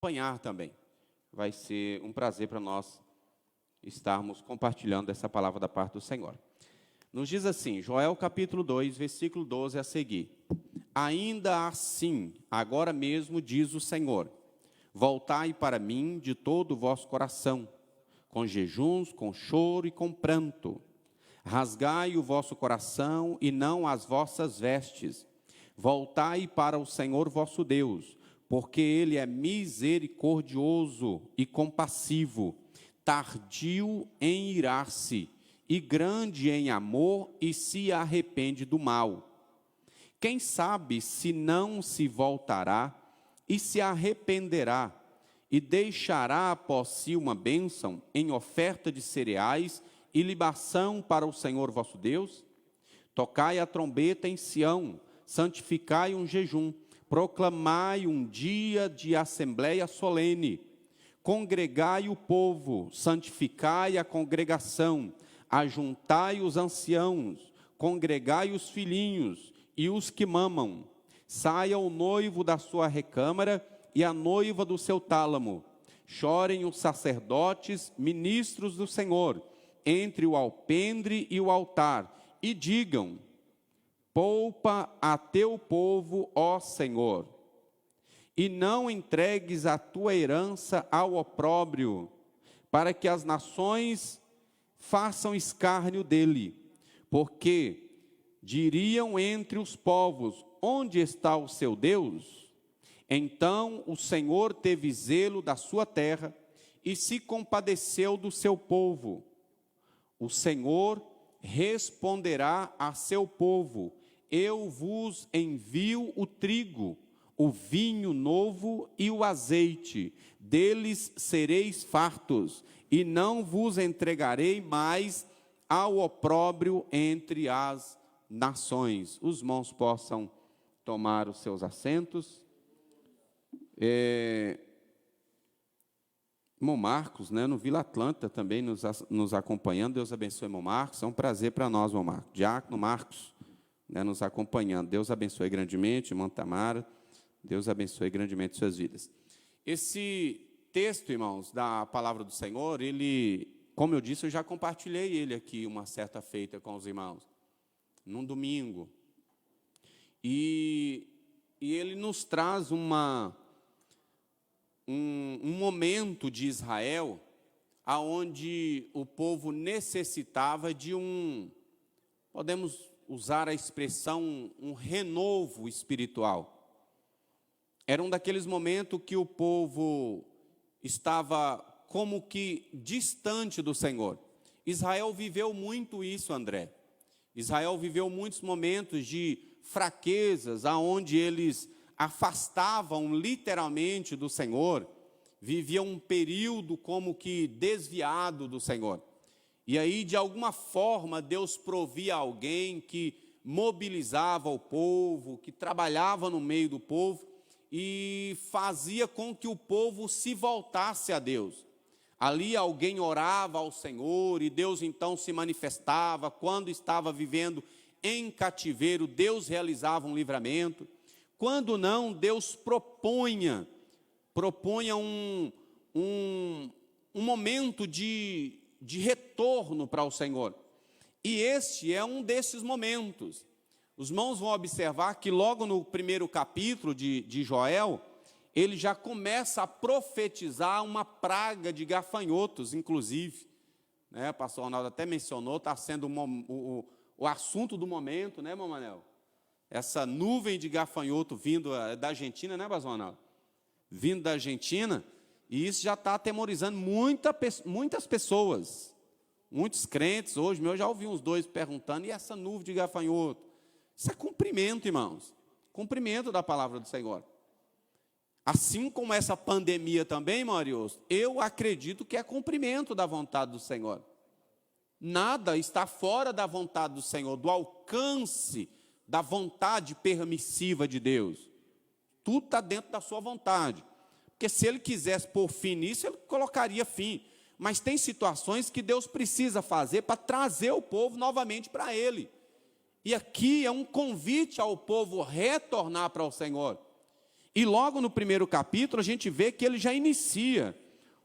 acompanhar também. Vai ser um prazer para nós estarmos compartilhando essa palavra da parte do Senhor. Nos diz assim, Joel capítulo 2, versículo 12 a seguir. Ainda assim, agora mesmo diz o Senhor, voltai para mim de todo o vosso coração, com jejuns, com choro e com pranto. Rasgai o vosso coração e não as vossas vestes. Voltai para o Senhor vosso Deus, porque Ele é misericordioso e compassivo, tardio em irar-se, e grande em amor, e se arrepende do mal. Quem sabe se não se voltará e se arrependerá, e deixará após si uma bênção em oferta de cereais e libação para o Senhor vosso Deus? Tocai a trombeta em Sião, santificai um jejum, proclamai um dia de assembleia solene, congregai o povo, santificai a congregação, ajuntai os anciãos, congregai os filhinhos e os que mamam. Saia o noivo da sua recâmara e a noiva do seu tálamo. Chorem os sacerdotes, ministros do Senhor, entre o alpendre e o altar, e digam: poupa a teu povo, ó Senhor, e não entregues a tua herança ao opróbrio, para que as nações façam escárnio dele, porque diriam entre os povos: onde está o seu Deus? Então o Senhor teve zelo da sua terra e se compadeceu do seu povo. O Senhor responderá a seu povo: eu vos envio o trigo, o vinho novo e o azeite, deles sereis fartos, e não vos entregarei mais ao opróbrio entre as nações. Os irmãos possam tomar os seus assentos. Irmão Marcos, no Vila Atlanta, também nos acompanhando. Deus abençoe, irmão Marcos. É um prazer para nós, irmão Marcos. Diácono Marcos, nos acompanhando. Deus abençoe grandemente, irmã Tamara. Deus abençoe grandemente suas vidas. Esse texto, irmãos, da palavra do Senhor, ele, como eu disse, eu já compartilhei ele aqui uma certa feita com os irmãos, num domingo. E ele nos traz um momento de Israel, aonde o povo necessitava de podemos usar a expressão, um renovo espiritual. Era um daqueles momentos que o povo estava como que distante do Senhor. Israel viveu muito isso, André. Israel viveu muitos momentos de fraquezas, aonde eles afastavam literalmente do Senhor, viviam um período como que desviado do Senhor. E aí, de alguma forma, Deus provia alguém que mobilizava o povo, que trabalhava no meio do povo e fazia com que o povo se voltasse a Deus. Ali alguém orava ao Senhor e Deus então se manifestava. Quando estava vivendo em cativeiro, Deus realizava um livramento. Quando não, Deus propunha um momento de retorno para o Senhor. E este é um desses momentos. Os irmãos vão observar que logo no primeiro capítulo de Joel, ele já começa a profetizar uma praga de gafanhotos, inclusive. O pastor Ronaldo até mencionou, está sendo o assunto do momento, irmão Manel? Essa nuvem de gafanhoto vindo da Argentina, pastor Ronaldo? Vindo da Argentina, e isso já está atemorizando muitas pessoas, muitos crentes. Hoje eu já ouvi uns dois perguntando: e essa nuvem de gafanhoto? Isso é cumprimento, irmãos, cumprimento da palavra do Senhor. Assim como essa pandemia também, Marius, eu acredito que é cumprimento da vontade do Senhor. Nada está fora da vontade do Senhor, do alcance da vontade permissiva de Deus. Tudo está dentro da sua vontade. Porque se Ele quisesse pôr fim nisso, Ele colocaria fim. Mas tem situações que Deus precisa fazer para trazer o povo novamente para Ele. E aqui é um convite ao povo retornar para o Senhor. E logo no primeiro capítulo, a gente vê que ele já inicia,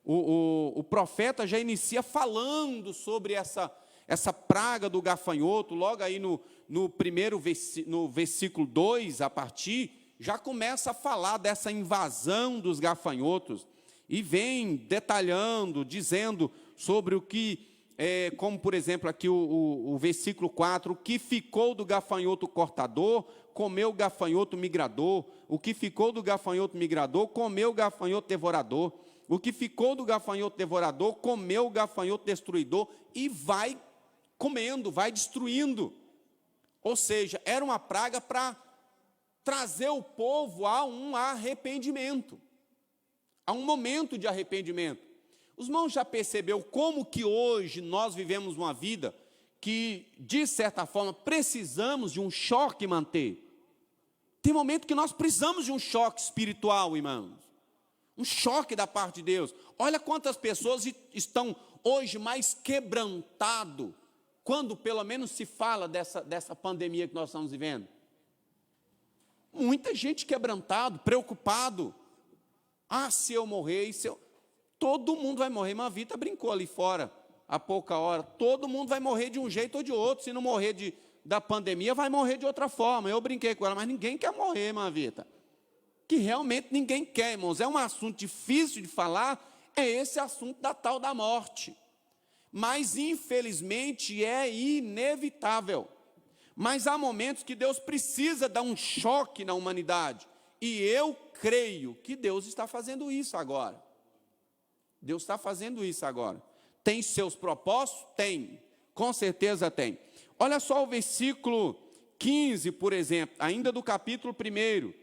o profeta já inicia falando sobre essa praga do gafanhoto. Logo aí no versículo 2, a partir, já começa a falar dessa invasão dos gafanhotos, e vem detalhando, dizendo sobre o que, como por exemplo aqui o versículo 4, o que ficou do gafanhoto cortador, comeu o gafanhoto migrador, o que ficou do gafanhoto migrador, comeu o gafanhoto devorador, o que ficou do gafanhoto devorador, comeu o gafanhoto destruidor, e vai comendo, vai destruindo. Ou seja, era uma praga para trazer o povo a um arrependimento, a um momento de arrependimento. Os irmãos já percebeu como que hoje nós vivemos uma vida que, de certa forma, precisamos de um choque manter? Tem momento que nós precisamos de um choque espiritual, irmãos. Um choque da parte de Deus. Olha quantas pessoas estão hoje mais quebrantadas, quando pelo menos se fala dessa pandemia que nós estamos vivendo. Muita gente quebrantado, preocupado. Ah, se eu morrer, todo mundo vai morrer. Mas a Vita brincou ali fora, há pouca hora. Todo mundo vai morrer de um jeito ou de outro. Se não morrer da pandemia, vai morrer de outra forma. Eu brinquei com ela, mas ninguém quer morrer, Vita. Que realmente ninguém quer, irmãos. É um assunto difícil de falar, é esse assunto da tal da morte. Mas, infelizmente, é inevitável. Mas há momentos que Deus precisa dar um choque na humanidade. E eu creio que Deus está fazendo isso agora. Deus está fazendo isso agora. Tem seus propósitos? Tem. Com certeza tem. Olha só o versículo 15, por exemplo, ainda do capítulo 1.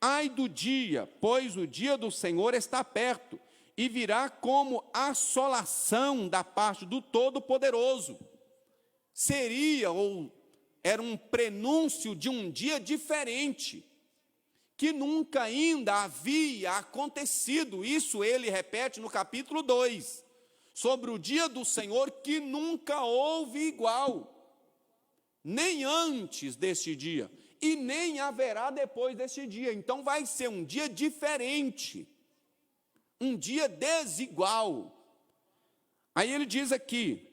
Ai do dia, pois o dia do Senhor está perto, e virá como assolação da parte do Todo-Poderoso. Era um prenúncio de um dia diferente, que nunca ainda havia acontecido. Isso ele repete no capítulo 2, sobre o dia do Senhor que nunca houve igual, nem antes deste dia, e nem haverá depois deste dia. Então vai ser um dia diferente, um dia desigual. Aí ele diz aqui: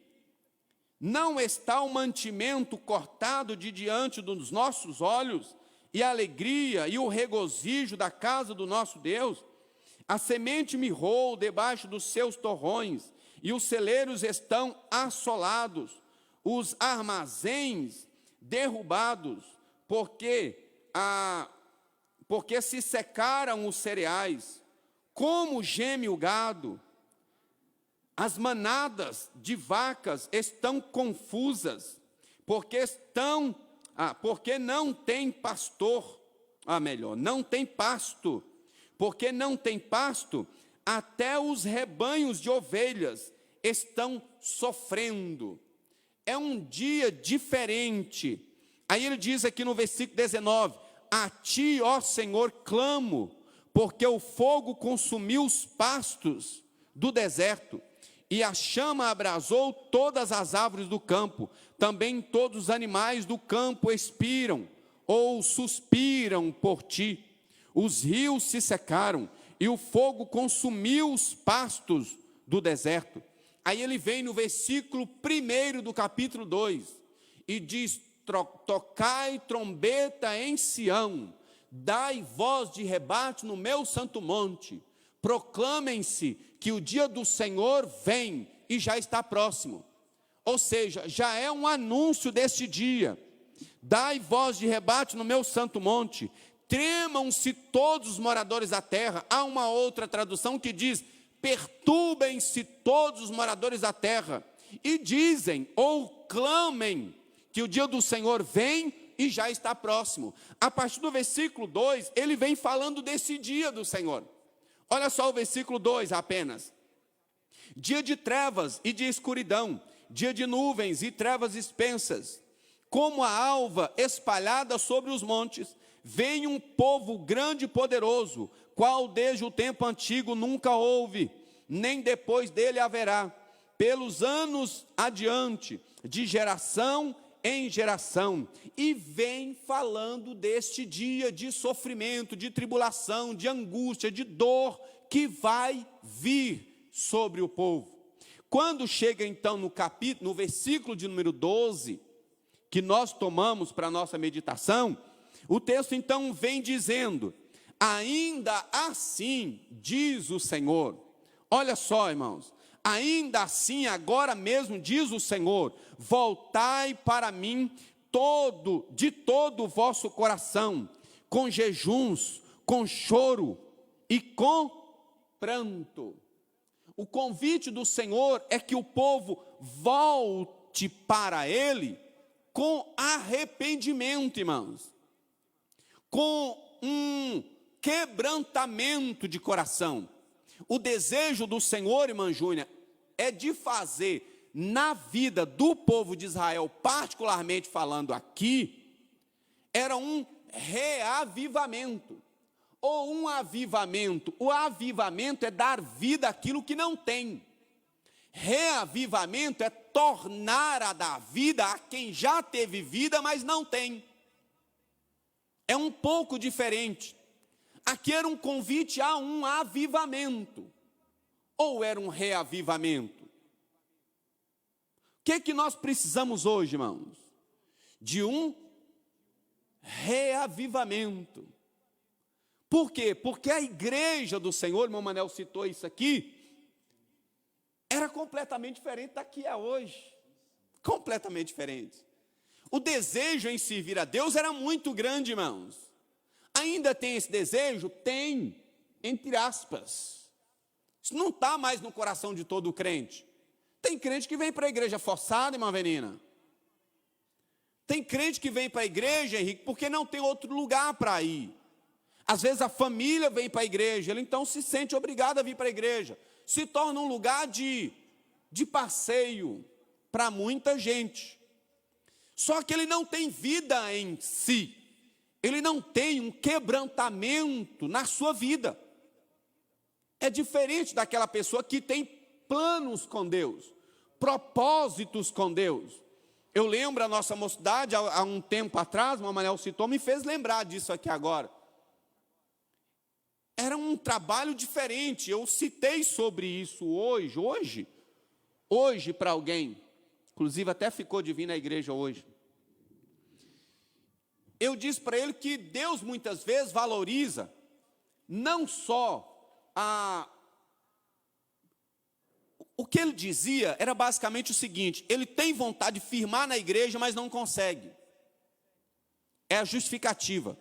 não está o mantimento cortado de diante dos nossos olhos, e a alegria e o regozijo da casa do nosso Deus? A semente mirrou debaixo dos seus torrões, e os celeiros estão assolados, os armazéns derrubados, porque se secaram os cereais. Como geme o gado, as manadas de vacas estão confusas, porque não tem pastor, não tem pasto, porque não tem pasto, até os rebanhos de ovelhas estão sofrendo. É um dia diferente. Aí ele diz aqui no versículo 19: a ti, ó Senhor, clamo, porque o fogo consumiu os pastos do deserto, e a chama abrasou todas as árvores do campo. Também todos os animais do campo expiram, ou suspiram por ti. Os rios se secaram, e o fogo consumiu os pastos do deserto. Aí ele vem no versículo 1 do capítulo 2, e diz: tocai trombeta em Sião, dai voz de rebate no meu santo monte, proclamem-se que o dia do Senhor vem e já está próximo. Ou seja, já é um anúncio deste dia. Dai voz de rebate no meu santo monte, tremam-se todos os moradores da terra. Há uma outra tradução que diz: perturbem-se todos os moradores da terra, e dizem ou clamem que o dia do Senhor vem e já está próximo. A partir do versículo 2, ele vem falando desse dia do Senhor. Olha só o versículo 2 apenas: dia de trevas e de escuridão, dia de nuvens e trevas espessas, como a alva espalhada sobre os montes, vem um povo grande e poderoso, qual desde o tempo antigo nunca houve, nem depois dele haverá, pelos anos adiante, de geração em geração, e vem falando deste dia de sofrimento, de tribulação, de angústia, de dor, que vai vir sobre o povo. Quando chega então no versículo de número 12, que nós tomamos para a nossa meditação, o texto então vem dizendo: ainda assim, diz o Senhor. Olha só, irmãos, ainda assim, agora mesmo, diz o Senhor, voltai para mim de todo o vosso coração, com jejuns, com choro e com pranto. O convite do Senhor é que o povo volte para Ele com arrependimento, irmãos, com um quebrantamento de coração. O desejo do Senhor, irmã Júnia, é de fazer na vida do povo de Israel, particularmente falando aqui, era um reavivamento, ou um avivamento. O avivamento é dar vida àquilo que não tem. Reavivamento é tornar a dar vida a quem já teve vida, mas não tem. É um pouco diferente. Aqui era um convite a um avivamento, ou era um reavivamento? O que nós precisamos hoje, irmãos? De um reavivamento. Por quê? Porque a igreja do Senhor, irmão Manel citou isso aqui, era completamente diferente da que é hoje. Completamente diferente. O desejo em servir a Deus era muito grande, irmãos. Ainda tem esse desejo? Tem, entre aspas. Isso não está mais no coração de todo crente. Tem crente que vem para a igreja forçada, irmã Avelina. Tem crente que vem para a igreja, Henrique, porque não tem outro lugar para ir. Às vezes a família vem para a igreja, ele então se sente obrigado a vir para a igreja. Se torna um lugar de passeio para muita gente. Só que ele não tem vida em si. Ele não tem um quebrantamento na sua vida. É diferente daquela pessoa que tem planos com Deus, propósitos com Deus. Eu lembro a nossa mocidade, há um tempo atrás, o Manel citou, me fez lembrar disso aqui agora. Era um trabalho diferente, eu citei sobre isso hoje para alguém, inclusive até ficou de vir na igreja hoje. Eu disse para ele que Deus muitas vezes valoriza não só o que ele dizia era basicamente o seguinte: ele tem vontade de firmar na igreja, mas não consegue. É a justificativa.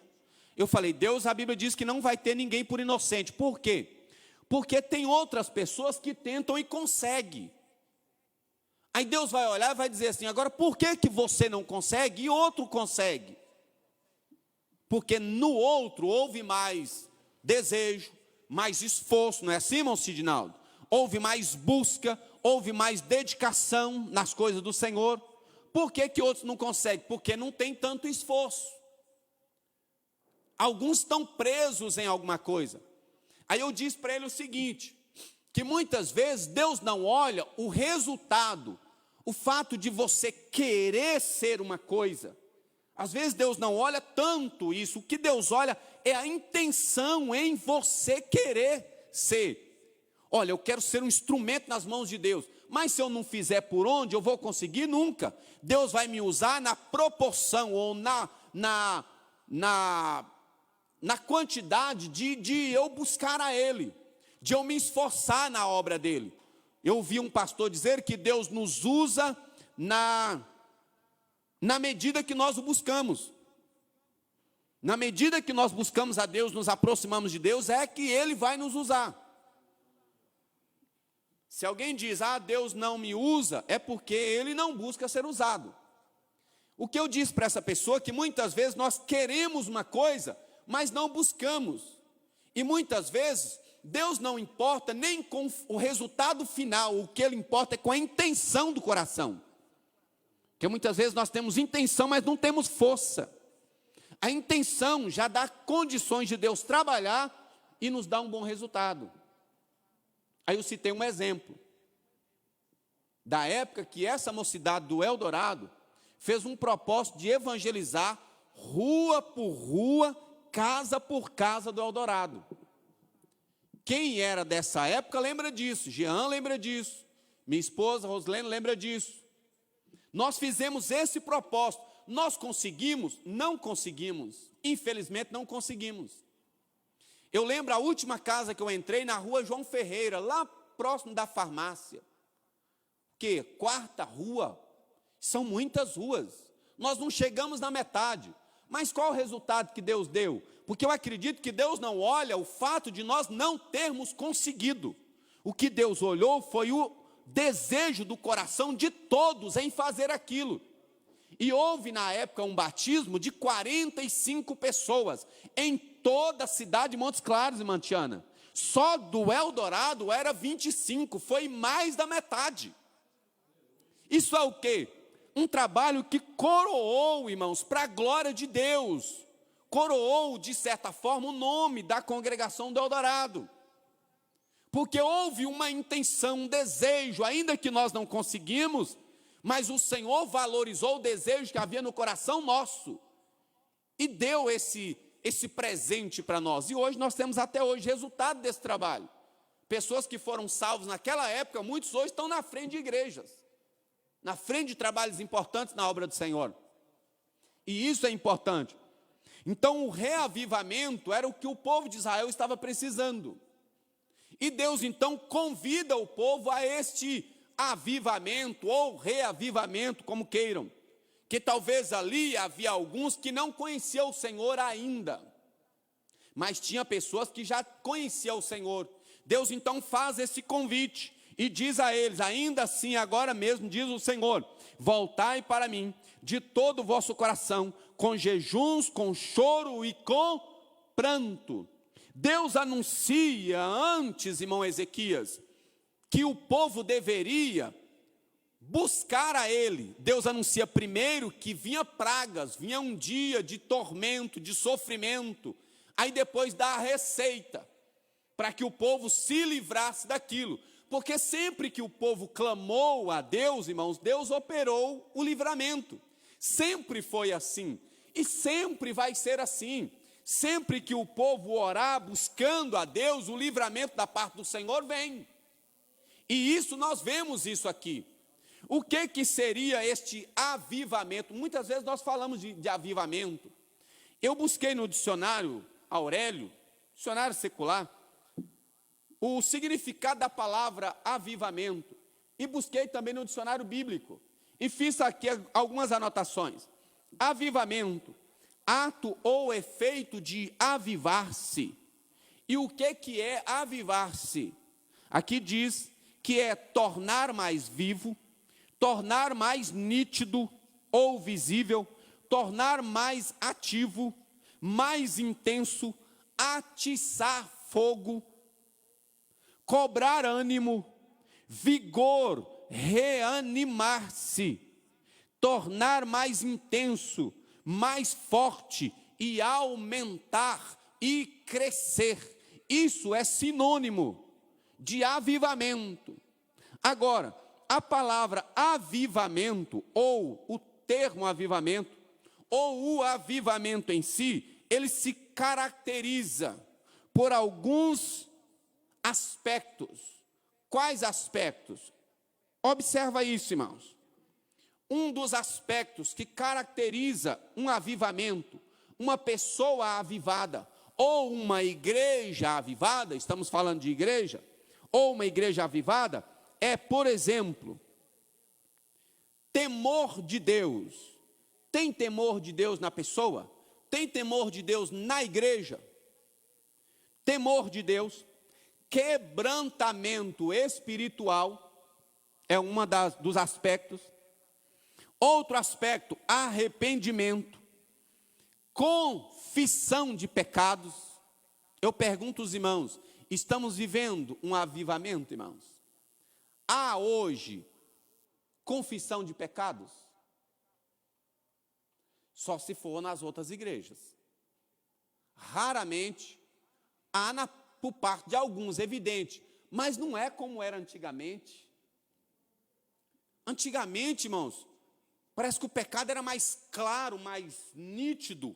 Eu falei, Deus, a Bíblia diz que não vai ter ninguém por inocente. Por quê? Porque tem outras pessoas que tentam e conseguem. Aí Deus vai olhar e vai dizer assim: agora por que você não consegue e outro consegue? Porque no outro houve mais desejo, mais esforço, não é assim, irmão Sidinaldo? Houve mais busca, houve mais dedicação nas coisas do Senhor. Por que outros não conseguem? Porque não tem tanto esforço. Alguns estão presos em alguma coisa. Aí eu disse para ele o seguinte, que muitas vezes Deus não olha o resultado, o fato de você querer ser uma coisa. Às vezes Deus não olha tanto isso, o que Deus olha é a intenção em você querer ser. Olha, eu quero ser um instrumento nas mãos de Deus, mas se eu não fizer por onde, eu vou conseguir nunca. Deus vai me usar na proporção ou na quantidade de eu buscar a Ele, de eu me esforçar na obra dEle. Eu ouvi um pastor dizer que Deus nos usa na medida que nós o buscamos. Na medida que nós buscamos a Deus, nos aproximamos de Deus, é que Ele vai nos usar. Se alguém diz, Deus não me usa, é porque Ele não busca ser usado. O que eu disse para essa pessoa é que muitas vezes nós queremos uma coisa, mas não buscamos. E muitas vezes, Deus não importa nem com o resultado final, o que Ele importa é com a intenção do coração. Porque muitas vezes nós temos intenção, mas não temos força. A intenção já dá condições de Deus trabalhar e nos dar um bom resultado. Aí eu citei um exemplo. Da época que essa mocidade do Eldorado fez um propósito de evangelizar rua por rua, casa por casa do Eldorado. Quem era dessa época lembra disso, Jean lembra disso, minha esposa Roslene lembra disso. Nós fizemos esse propósito. Nós conseguimos? Não conseguimos. Infelizmente não conseguimos. Eu lembro a última casa que eu entrei na rua João Ferreira, lá próximo da farmácia. Que? Quarta rua. São muitas ruas. Nós não chegamos na metade. Mas qual o resultado que Deus deu? Porque eu acredito que Deus não olha o fato de nós não termos conseguido. O que Deus olhou foi o desejo do coração de todos em fazer aquilo. E houve na época um batismo de 45 pessoas em toda a cidade de Montes Claros e Mantiana. Só do Eldorado era 25, foi mais da metade. Isso é o quê? Um trabalho que coroou, irmãos, para a glória de Deus. Coroou, de certa forma, o nome da congregação do Eldorado. Porque houve uma intenção, um desejo, ainda que nós não conseguimos, mas o Senhor valorizou o desejo que havia no coração nosso e deu esse presente para nós. E hoje nós temos até hoje resultado desse trabalho. Pessoas que foram salvos naquela época, muitos hoje estão na frente de igrejas, na frente de trabalhos importantes na obra do Senhor. E isso é importante. Então o reavivamento era o que o povo de Israel estava precisando. E Deus então convida o povo a este avivamento ou reavivamento, como queiram, que talvez ali havia alguns que não conheciam o Senhor ainda, mas tinha pessoas que já conheciam o Senhor. Deus então faz esse convite e diz a eles: ainda assim agora mesmo diz o Senhor, voltai para mim de todo o vosso coração, com jejuns, com choro e com pranto. Deus anuncia antes, irmão Ezequias, que o povo deveria buscar a Ele. Deus anuncia primeiro que vinha pragas, vinha um dia de tormento, de sofrimento, aí depois dá a receita, para que o povo se livrasse daquilo, porque sempre que o povo clamou a Deus, irmãos, Deus operou o livramento, sempre foi assim, e sempre vai ser assim. Sempre que o povo orar buscando a Deus, o livramento da parte do Senhor vem. E isso nós vemos isso aqui. O que seria este avivamento? Muitas vezes nós falamos de avivamento. Eu busquei no dicionário Aurélio, dicionário secular, o significado da palavra avivamento. E busquei também no dicionário bíblico. E fiz aqui algumas anotações. Avivamento, ato ou efeito de avivar-se. E o que é avivar-se? Aqui diz que é tornar mais vivo, tornar mais nítido ou visível, tornar mais ativo, mais intenso, atiçar fogo, cobrar ânimo, vigor, reanimar-se, tornar mais intenso, mais forte e aumentar e crescer. Isso é sinônimo de avivamento. Agora, a palavra avivamento, ou o termo avivamento, ou o avivamento em si, ele se caracteriza por alguns aspectos. Quais aspectos? Observa isso, irmãos. Um dos aspectos que caracteriza um avivamento, uma pessoa avivada, ou uma igreja avivada, estamos falando de igreja, ou uma igreja avivada, é, por exemplo, temor de Deus. Tem temor de Deus na pessoa? Tem temor de Deus na igreja? Temor de Deus, quebrantamento espiritual, é uma dos aspectos. Outro aspecto, arrependimento, confissão de pecados. Eu pergunto aos irmãos, estamos vivendo um avivamento, irmãos? Há hoje confissão de pecados? Só se for nas outras igrejas. Raramente há por parte de alguns, evidente, mas não é como era antigamente. Antigamente, irmãos, Parece que o pecado era mais claro, mais nítido,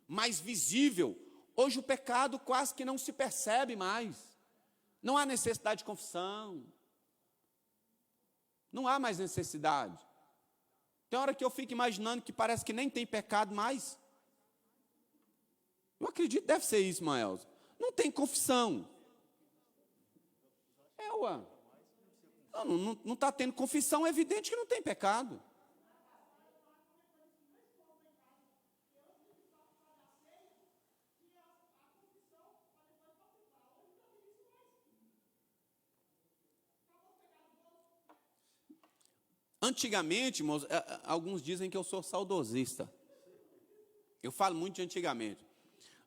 mais visível. Hoje o pecado quase que não se percebe mais. Não há necessidade de confissão. Não há mais necessidade. Tem hora que eu fico imaginando que parece que nem tem pecado mais. Eu acredito que deve ser isso, Maelza. Não tem confissão. Ué. Não está tendo confissão, é evidente que não tem pecado. Antigamente, irmãos, alguns dizem que eu sou saudosista. Eu falo muito de antigamente.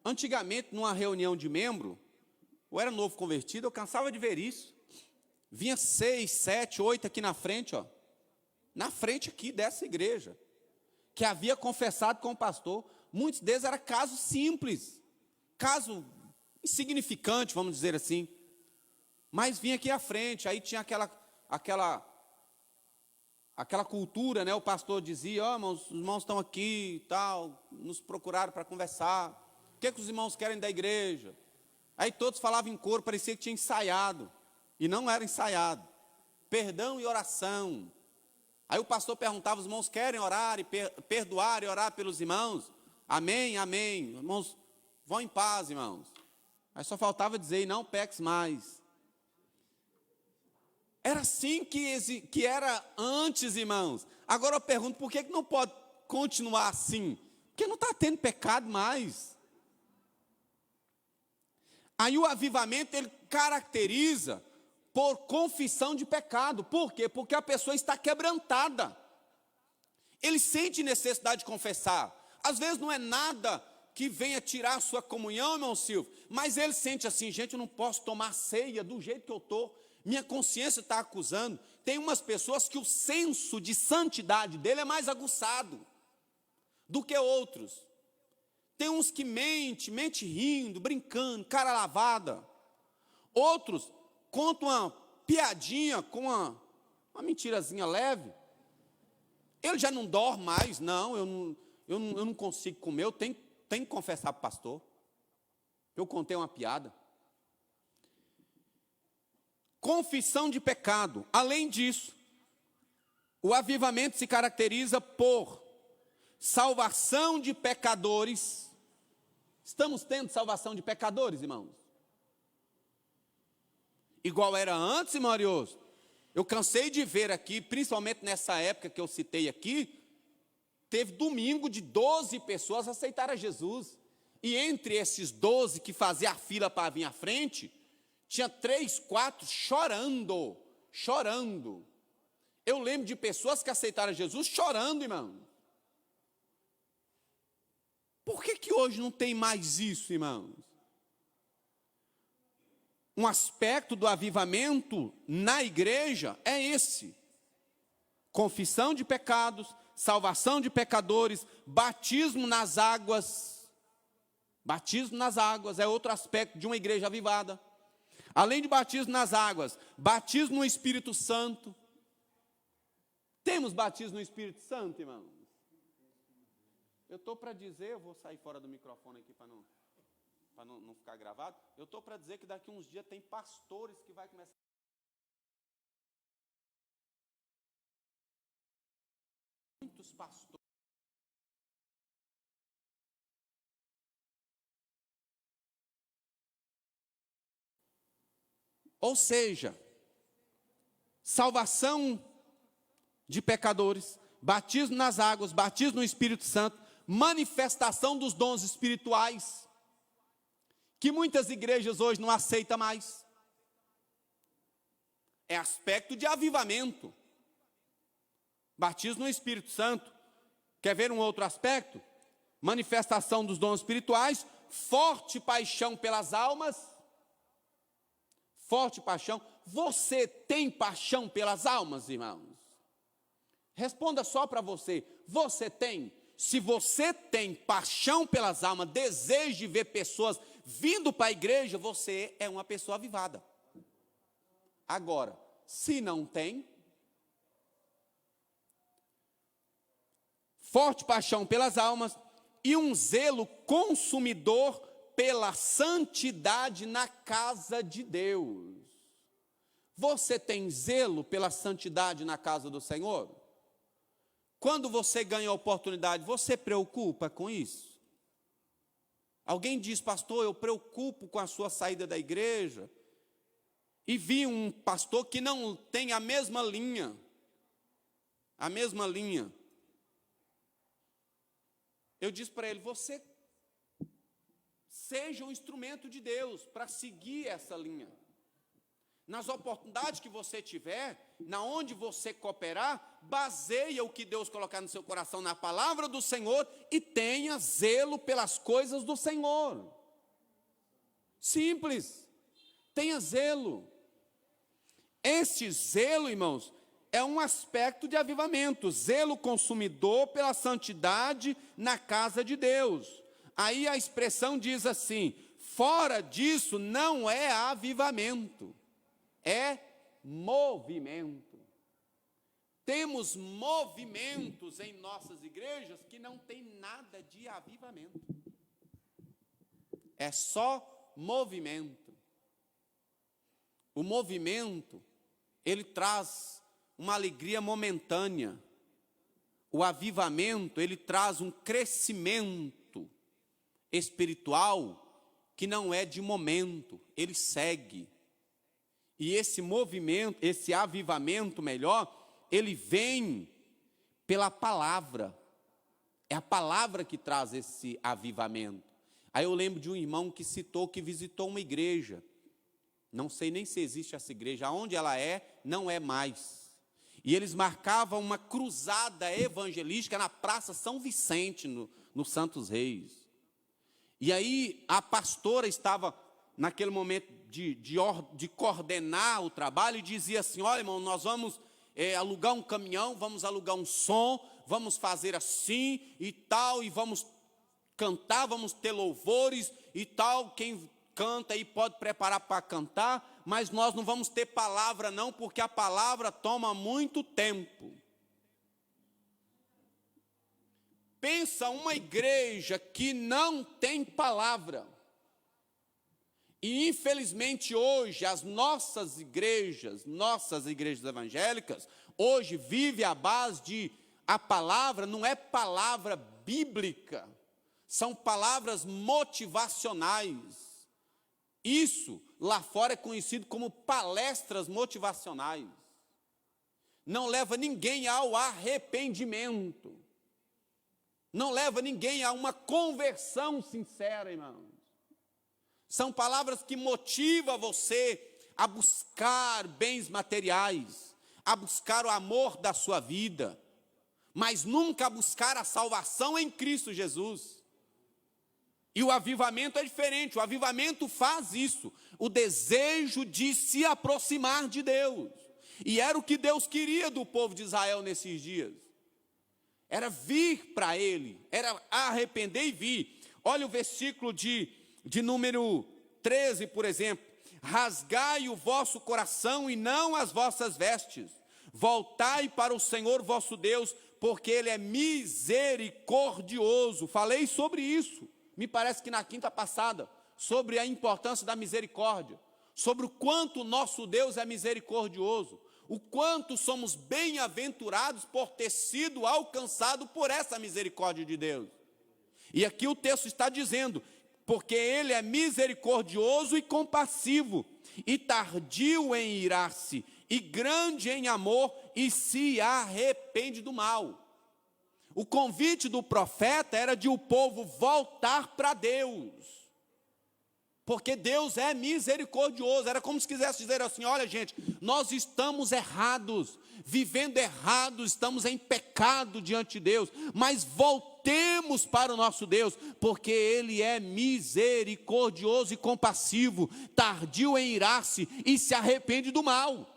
Antigamente, numa reunião de membro, eu era novo convertido, eu cansava de ver isso. Vinha 6, 7, 8 aqui na frente, ó. Na frente aqui dessa igreja. Que havia confessado com o pastor. Muitos deles eram casos simples. Caso insignificante, vamos dizer assim. Mas vinha aqui à frente, aí tinha aquela cultura, né? O pastor dizia, irmãos, os irmãos estão aqui e tal, nos procuraram para conversar. O que os irmãos querem da igreja? Aí todos falavam em coro, parecia que tinha ensaiado. E não era ensaiado. Perdão e oração. Aí o pastor perguntava, os irmãos querem orar e perdoar e orar pelos irmãos? Amém, amém. Irmãos, vão em paz, irmãos. Aí só faltava dizer, e não peques mais. Era assim que era antes, irmãos. Agora eu pergunto, por que não pode continuar assim? Porque não está tendo pecado mais. Aí o avivamento, ele caracteriza por confissão de pecado. Por quê? Porque a pessoa está quebrantada. Ele sente necessidade de confessar. Às vezes não é nada que venha tirar a sua comunhão, irmão Silvio, mas ele sente assim, gente, eu não posso tomar ceia do jeito que eu estou. Minha consciência está acusando. Tem umas pessoas que o senso de santidade dele é mais aguçado do que outros. Tem uns que mente rindo, brincando, cara lavada. Outros contam uma piadinha com uma mentirazinha leve. Ele já não dorme mais, não, eu não consigo comer, eu tenho que confessar para o pastor. Eu contei uma piada. Confissão de pecado. Além disso, o avivamento se caracteriza por salvação de pecadores. Estamos tendo salvação de pecadores, irmãos? Igual era antes, irmão Arioso. Eu cansei de ver aqui, principalmente nessa época que eu citei aqui, teve domingo de 12 pessoas aceitaram a Jesus. E entre esses 12 que faziam a fila para vir à frente, tinha 3, 4 chorando. Eu lembro de pessoas que aceitaram Jesus chorando, irmão. Por que hoje não tem mais isso, irmãos? Um aspecto do avivamento na igreja é esse. Confissão de pecados, salvação de pecadores, batismo nas águas. Batismo nas águas é outro aspecto de uma igreja avivada. Além de batismo nas águas, batismo no Espírito Santo. Temos batismo no Espírito Santo, irmãos? Eu estou para dizer, eu vou sair fora do microfone aqui para não ficar gravado. Eu estou para dizer que daqui a uns dias tem pastores que vai começar. Muitos pastores. Ou seja, salvação de pecadores, batismo nas águas, batismo no Espírito Santo, manifestação dos dons espirituais, que muitas igrejas hoje não aceitam mais. É aspecto de avivamento. Batismo no Espírito Santo. Quer ver um outro aspecto? Manifestação dos dons espirituais, forte paixão pelas almas. Forte paixão. Você tem paixão pelas almas, irmãos? Responda só para você. Você tem? Se você tem paixão pelas almas, desejo de ver pessoas vindo para a igreja, você é uma pessoa avivada. Agora, se não tem, forte paixão pelas almas e um zelo consumidor pela santidade na casa de Deus. Você tem zelo pela santidade na casa do Senhor? Quando você ganha a oportunidade, você preocupa com isso? Alguém diz, pastor, eu preocupo com a sua saída da igreja, e vi um pastor que não tem a mesma linha. Eu disse para ele, você seja um instrumento de Deus para seguir essa linha. Nas oportunidades que você tiver, na onde você cooperar, baseia o que Deus colocar no seu coração na palavra do Senhor e tenha zelo pelas coisas do Senhor. Simples, tenha zelo. Este zelo, irmãos, é um aspecto de avivamento, zelo consumidor pela santidade na casa de Deus. Aí a expressão diz assim, fora disso não é avivamento, é movimento. Temos movimentos em nossas igrejas que não tem nada de avivamento. É só movimento. O movimento, ele traz uma alegria momentânea. O avivamento, ele traz um crescimento espiritual que não é de momento, ele segue. E esse movimento, esse avivamento melhor, ele vem pela palavra. É a palavra que traz esse avivamento. Aí eu lembro de um irmão que citou que visitou uma igreja. Não sei nem se existe essa igreja. Onde ela é, não é mais. E eles marcavam uma cruzada evangelística na Praça São Vicente, no Santos Reis. E aí a pastora estava, naquele momento, de coordenar o trabalho, e dizia assim, olha, irmão, nós vamos alugar um caminhão, vamos alugar um som, vamos fazer assim e tal, e vamos cantar, vamos ter louvores e tal, quem canta aí pode preparar para cantar, mas nós não vamos ter palavra não, porque a palavra toma muito tempo. Pensa uma igreja que não tem palavra. E infelizmente hoje as nossas igrejas evangélicas, hoje vive à base de, a palavra não é palavra bíblica, são palavras motivacionais. Isso lá fora é conhecido como palestras motivacionais. Não leva ninguém ao arrependimento. Não leva ninguém a uma conversão sincera, irmãos. São palavras que motivam você a buscar bens materiais, a buscar o amor da sua vida, mas nunca a buscar a salvação em Cristo Jesus. E o avivamento é diferente, o avivamento faz isso, o desejo de se aproximar de Deus. E era o que Deus queria do povo de Israel nesses dias. Era vir para Ele, era arrepender e vir. Olha o versículo de número 13, por exemplo. Rasgai o vosso coração e não as vossas vestes. Voltai para o Senhor vosso Deus, porque Ele é misericordioso. Falei sobre isso, me parece que na quinta passada, sobre a importância da misericórdia, sobre o quanto o nosso Deus é misericordioso, o quanto somos bem-aventurados por ter sido alcançados por essa misericórdia de Deus. E aqui o texto está dizendo, porque Ele é misericordioso e compassivo, e tardio em irar-se, e grande em amor, e se arrepende do mal. O convite do profeta era de o povo voltar para Deus, porque Deus é misericordioso. Era como se quisesse dizer assim, olha gente, nós estamos errados, vivendo errados, estamos em pecado diante de Deus, mas voltemos para o nosso Deus, porque Ele é misericordioso e compassivo, tardio em irar-se e se arrepende do mal.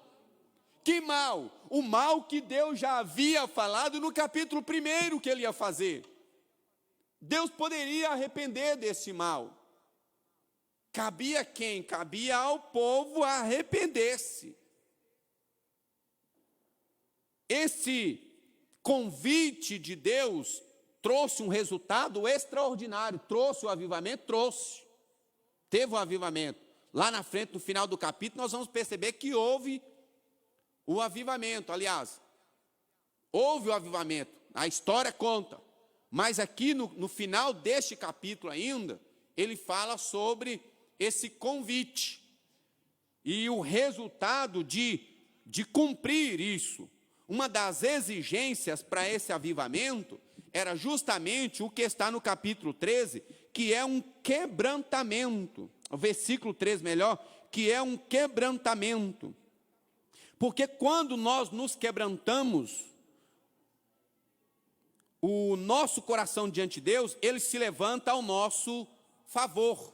Que mal? O mal que Deus já havia falado no capítulo 1 que Ele ia fazer. Deus poderia arrepender desse mal. Cabia a quem? Cabia ao povo arrepender-se. Esse convite de Deus trouxe um resultado extraordinário. Trouxe o avivamento? Trouxe. Teve um avivamento. Lá na frente, no final do capítulo, nós vamos perceber que houve o avivamento. Aliás, houve o avivamento. A história conta. Mas aqui no final deste capítulo ainda, ele fala sobre esse convite. E o resultado de cumprir isso. Uma das exigências para esse avivamento era justamente o que está no capítulo 13, que é um quebrantamento. O versículo 13, melhor, que é um quebrantamento. Porque quando nós nos quebrantamos, o nosso coração diante de Deus, ele se levanta ao nosso favor.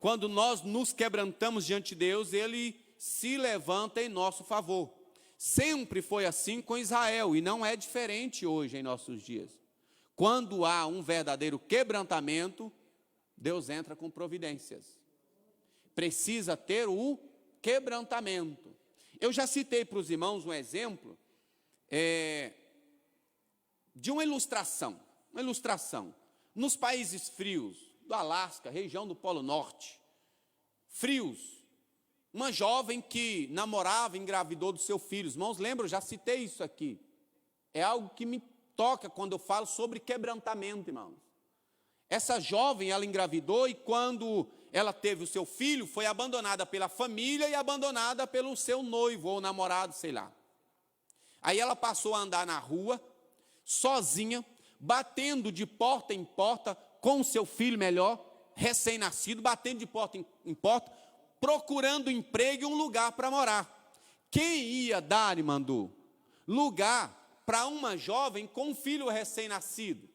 Quando nós nos quebrantamos diante de Deus, ele se levanta em nosso favor. Sempre foi assim com Israel, e não é diferente hoje em nossos dias. Quando há um verdadeiro quebrantamento, Deus entra com providências. Precisa ter o quebrantamento. Eu já citei para os irmãos um exemplo de uma ilustração. Nos países frios, do Alasca, região do Polo Norte, frios, uma jovem que namorava, engravidou do seu filho. Os irmãos lembram, já citei isso aqui. É algo que me toca quando eu falo sobre quebrantamento, irmãos. Essa jovem, ela engravidou e quando ela teve o seu filho, foi abandonada pela família e abandonada pelo seu noivo ou namorado, sei lá. Aí ela passou a andar na rua, sozinha, batendo de porta em porta, com o seu filho melhor, recém-nascido, batendo de porta em porta, procurando emprego e um lugar para morar. Quem ia dar, irmão, lugar para uma jovem com um filho recém-nascido?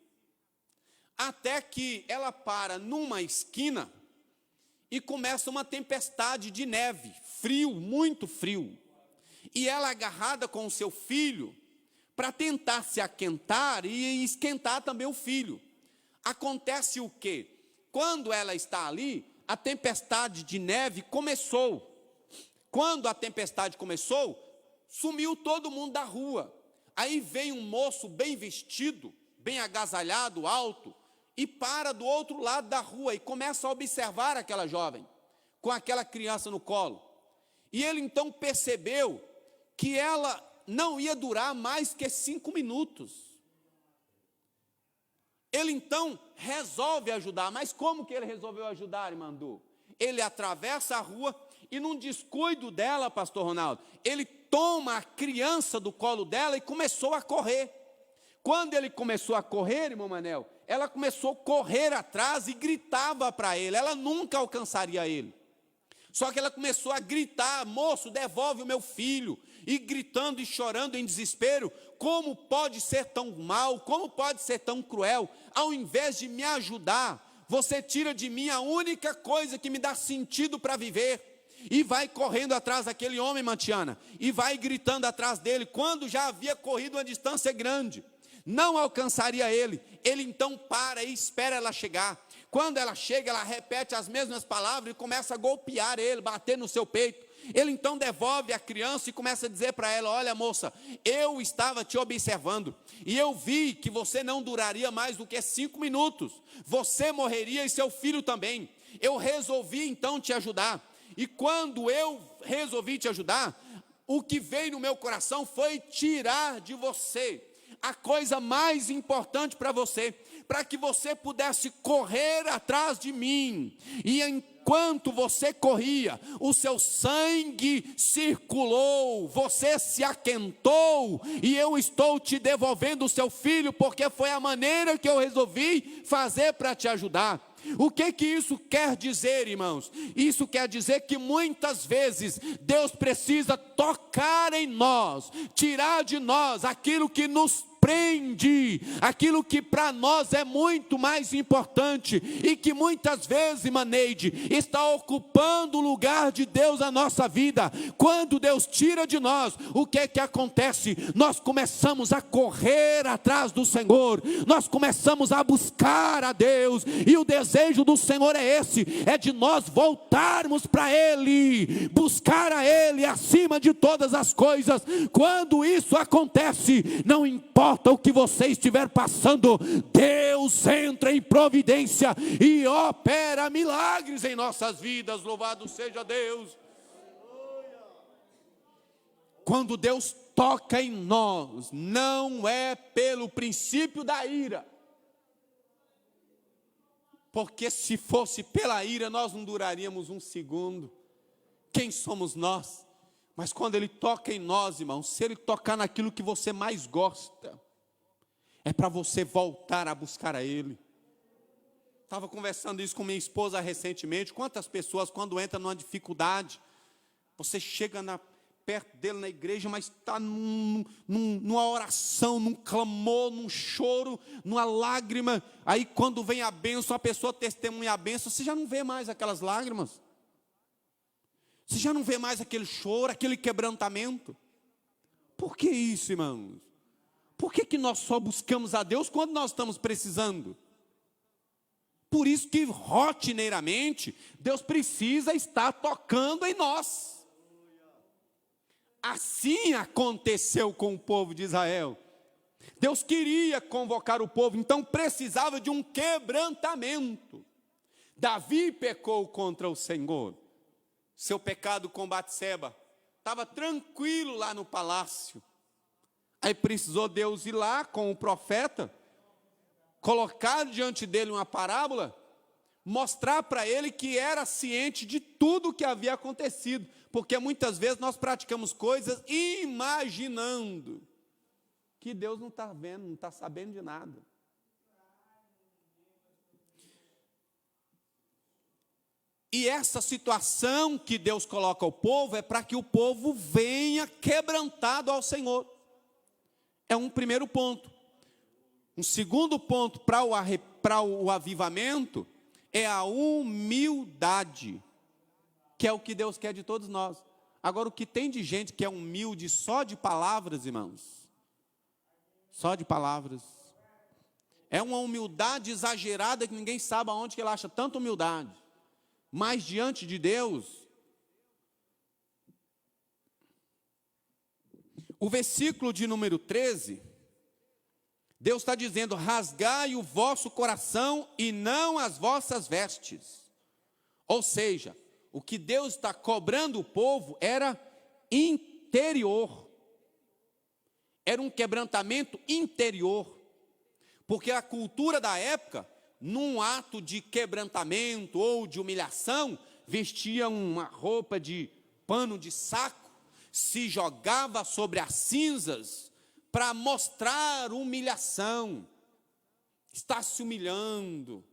Até que ela para numa esquina e começa uma tempestade de neve, frio, muito frio. E ela agarrada com o seu filho para tentar se aquentar e esquentar também o filho. Acontece o quê? Quando ela está ali, a tempestade de neve começou. Quando a tempestade começou, sumiu todo mundo da rua. Aí vem um moço bem vestido, bem agasalhado, alto, e para do outro lado da rua e começa a observar aquela jovem, com aquela criança no colo. E ele então percebeu que ela não ia durar mais que 5 minutos. Ele então resolve ajudar. Mas como que ele resolveu ajudar, irmão? Ele atravessa a rua e num descuido dela, pastor Ronaldo, ele toma a criança do colo dela e começou a correr. Quando ele começou a correr, irmão Manel, ela começou a correr atrás e gritava para ele. Ela nunca alcançaria ele. Só que ela começou a gritar: moço, devolve o meu filho. E gritando e chorando em desespero: como pode ser tão mal, como pode ser tão cruel? Ao invés de me ajudar, você tira de mim a única coisa que me dá sentido para viver. E vai correndo atrás daquele homem, Mantiana, e vai gritando atrás dele, quando já havia corrido uma distância grande. Não alcançaria ele. Ele então para e espera ela chegar. Quando ela chega, ela repete as mesmas palavras e começa a golpear ele, bater no seu peito. Ele então devolve a criança e começa a dizer para ela: olha, moça, eu estava te observando e eu vi que você não duraria mais do que 5 minutos. Você morreria e seu filho também. Eu resolvi então te ajudar. E quando eu resolvi te ajudar, o que veio no meu coração foi tirar de você a coisa mais importante para você, para que você pudesse correr atrás de mim. E enquanto você corria, o seu sangue circulou, você se aquentou, e eu estou te devolvendo o seu filho, porque foi a maneira que eu resolvi fazer para te ajudar. O que isso quer dizer, irmãos? Isso quer dizer que muitas vezes Deus precisa tocar em nós, tirar de nós aquilo que nos prende, aquilo que para nós é muito mais importante e que muitas vezes, Maneide, está ocupando o lugar de Deus na nossa vida. Quando Deus tira de nós, o que acontece? Nós começamos a correr atrás do Senhor, nós começamos a buscar a Deus, e o desejo do Senhor é esse, é de nós voltarmos para Ele, buscar a Ele acima de todas as coisas. Quando isso acontece, não importa importa o que você estiver passando, Deus entra em providência e opera milagres em nossas vidas. Louvado seja Deus. Quando Deus toca em nós, não é pelo princípio da ira. Porque se fosse pela ira, nós não duraríamos um segundo. Quem somos nós? Mas quando Ele toca em nós, irmãos, se Ele tocar naquilo que você mais gosta, é para você voltar a buscar a Ele. Estava conversando isso com minha esposa recentemente. Quantas pessoas, quando entram numa dificuldade, você chega perto dele na igreja, mas está numa oração, num clamor, num choro, numa lágrima. Aí quando vem a bênção, a pessoa testemunha a bênção, você já não vê mais aquelas lágrimas. Você já não vê mais aquele choro, aquele quebrantamento. Por que isso, irmãos? Por que nós só buscamos a Deus quando nós estamos precisando? Por isso que rotineiramente Deus precisa estar tocando em nós. Assim aconteceu com o povo de Israel. Deus queria convocar o povo, então precisava de um quebrantamento. Davi pecou contra o Senhor. Seu pecado com Batseba, estava tranquilo lá no palácio. Aí precisou Deus ir lá com o profeta, colocar diante dele uma parábola, mostrar para ele que era ciente de tudo o que havia acontecido. Porque muitas vezes nós praticamos coisas imaginando que Deus não está vendo, não está sabendo de nada. E essa situação que Deus coloca ao povo é para que o povo venha quebrantado ao Senhor. É um primeiro ponto. Um segundo ponto para o avivamento é a humildade, que é o que Deus quer de todos nós. Agora, o que tem de gente que é humilde só de palavras, irmãos? Só de palavras. É uma humildade exagerada que ninguém sabe aonde que ele acha tanta humildade. Mas diante de Deus, o versículo de número 13, Deus está dizendo: rasgai o vosso coração e não as vossas vestes. Ou seja, o que Deus está cobrando o povo era interior. Era um quebrantamento interior. Porque a cultura da época, num ato de quebrantamento ou de humilhação, vestia uma roupa de pano de saco, se jogava sobre as cinzas para mostrar humilhação, está se humilhando.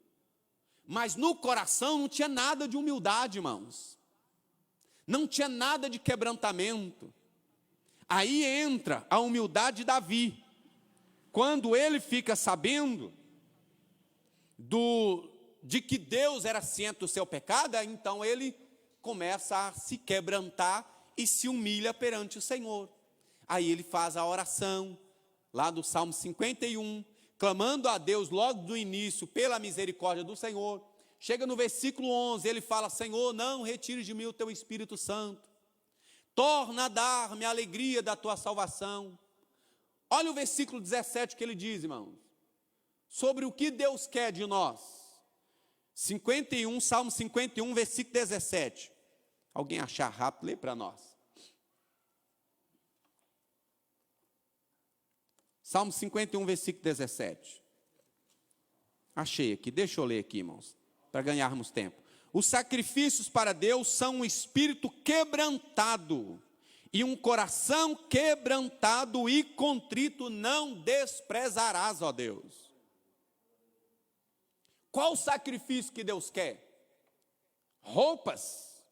Mas no coração não tinha nada de humildade, irmãos. Não tinha nada de quebrantamento. Aí entra a humildade de Davi. Quando ele fica sabendo de que Deus era ciente do seu pecado, então ele começa a se quebrantar e se humilha perante o Senhor. Aí ele faz a oração, lá do Salmo 51, clamando a Deus logo do início, pela misericórdia do Senhor. Chega no versículo 11, ele fala: Senhor, não retires de mim o teu Espírito Santo, torna a dar-me a alegria da tua salvação. Olha o versículo 17 que ele diz, irmãos, sobre o que Deus quer de nós. 51, Salmo 51, versículo 17. Alguém achar rápido, lê para nós. Salmo 51, versículo 17. Achei aqui, deixa eu ler aqui, irmãos, para ganharmos tempo. Os sacrifícios para Deus são um espírito quebrantado, e um coração quebrantado e contrito não desprezarás, ó Deus. Qual o sacrifício que Deus quer? Roupas?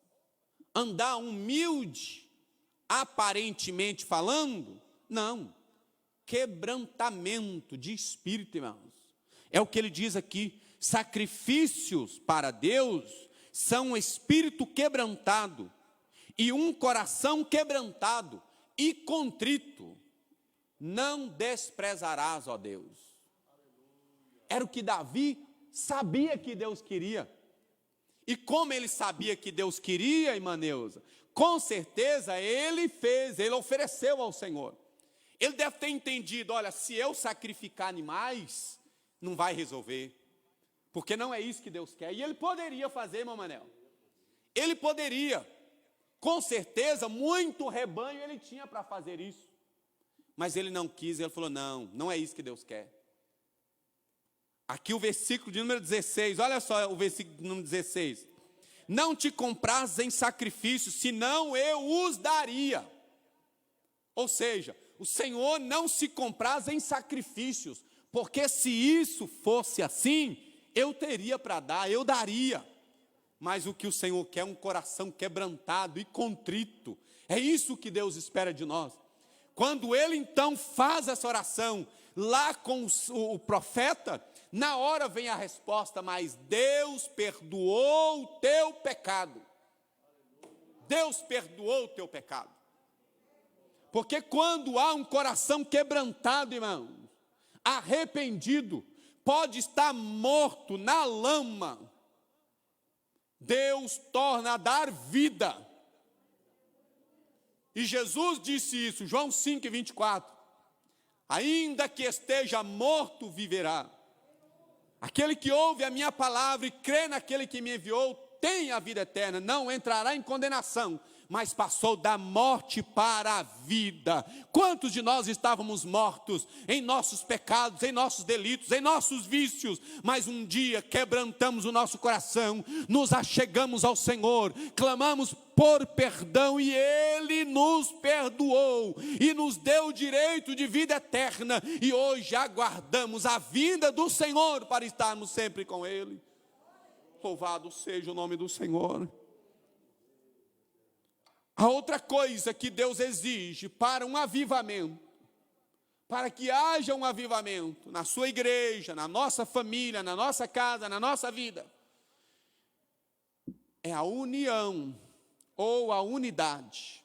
Andar humilde, aparentemente falando? Não. Quebrantamento de espírito, irmãos. É o que ele diz aqui: sacrifícios para Deus são um espírito quebrantado e um coração quebrantado e contrito não desprezarás, ó Deus. Era o que Davi sabia que Deus queria. E como ele sabia que Deus queria, irmã Neuza, com certeza ele ofereceu ao Senhor. Ele deve ter entendido, olha, se eu sacrificar animais, não vai resolver. Porque não é isso que Deus quer. E ele poderia fazer, irmão Manel. Ele poderia. Com certeza, muito rebanho ele tinha para fazer isso. Mas ele não quis, ele falou, não é isso que Deus quer. Aqui o versículo de número 16, olha só o versículo de número 16. Não te compraz em sacrifício, senão eu os daria. Ou seja, o Senhor não se compraz em sacrifícios, porque se isso fosse assim, eu teria para dar, eu daria. Mas o que o Senhor quer é um coração quebrantado e contrito. É isso que Deus espera de nós. Quando ele então faz essa oração lá com o profeta, na hora vem a resposta, mas Deus perdoou o teu pecado. Deus perdoou o teu pecado. Porque quando há um coração quebrantado, irmãos, arrependido, pode estar morto na lama, Deus torna a dar vida. E Jesus disse isso, João 5:24. Ainda que esteja morto, viverá. Aquele que ouve a minha palavra e crê naquele que me enviou, tem a vida eterna, não entrará em condenação, mas passou da morte para a vida. Quantos de nós estávamos mortos em nossos pecados, em nossos delitos, em nossos vícios, mas um dia quebrantamos o nosso coração, nos achegamos ao Senhor, clamamos por perdão e Ele nos perdoou e nos deu o direito de vida eterna, e hoje aguardamos a vinda do Senhor para estarmos sempre com Ele. Louvado seja o nome do Senhor. A outra coisa que Deus exige para um avivamento, para que haja um avivamento na sua igreja, na nossa família, na nossa casa, na nossa vida, é a união ou a unidade.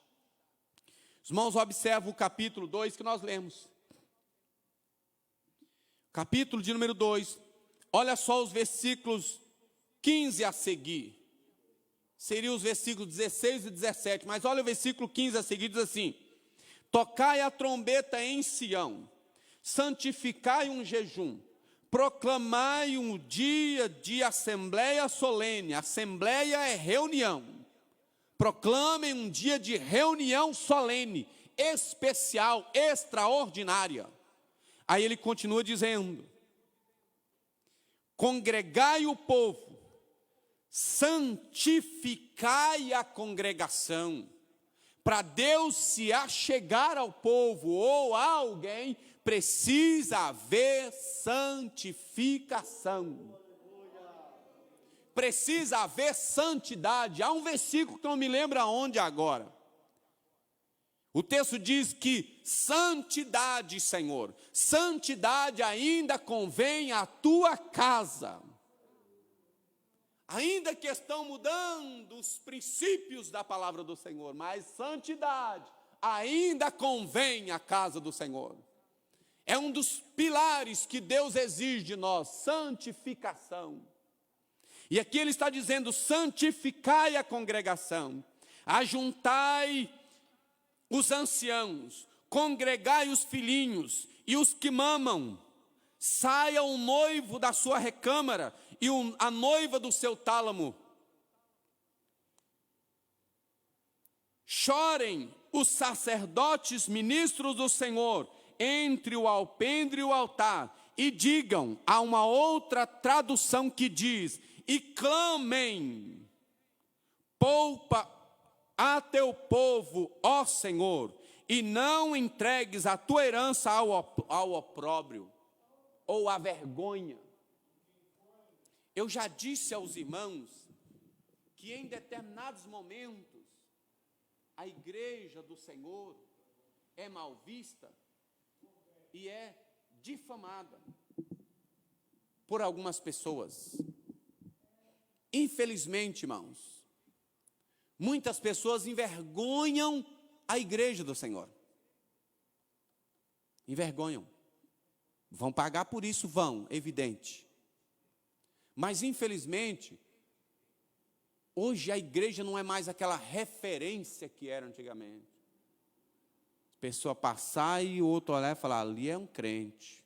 Os irmãos observam o capítulo 2 que nós lemos. Capítulo de número 2, olha só os versículos 15 a seguir. Seriam os versículos 16 e 17, mas olha o versículo 15 a seguir, diz assim: tocai a trombeta em Sião, santificai um jejum, proclamai um dia de assembleia solene. Assembleia é reunião. Proclamem um dia de reunião solene, especial, extraordinária. Aí ele continua dizendo: congregai o povo, santificai a congregação. Para Deus se achegar ao povo ou a alguém, precisa haver santificação. Precisa haver santidade. Há um versículo que não me lembro aonde agora. O texto diz que santidade, Senhor, santidade ainda convém à tua casa. Ainda que estão mudando os princípios da palavra do Senhor, mas santidade ainda convém à casa do Senhor. É um dos pilares que Deus exige de nós, santificação. E aqui ele está dizendo: santificai a congregação, ajuntai os anciãos, congregai os filhinhos e os que mamam. Saia o noivo da sua recâmara e a noiva do seu tálamo. Chorem os sacerdotes ministros do Senhor entre o alpendre e o altar, e digam, há uma outra tradução que diz: e clamem, poupa a teu povo, ó Senhor, e não entregues a tua herança ao opróbrio, ou à vergonha. Eu já disse aos irmãos que em determinados momentos a igreja do Senhor é mal vista e é difamada por algumas pessoas. Infelizmente, irmãos, muitas pessoas envergonham a igreja do Senhor. Envergonham. Vão pagar por isso, vão, evidente. Mas, infelizmente, hoje a igreja não é mais aquela referência que era antigamente. As Pessoa passar e o outro olhar e falar, ali é um crente.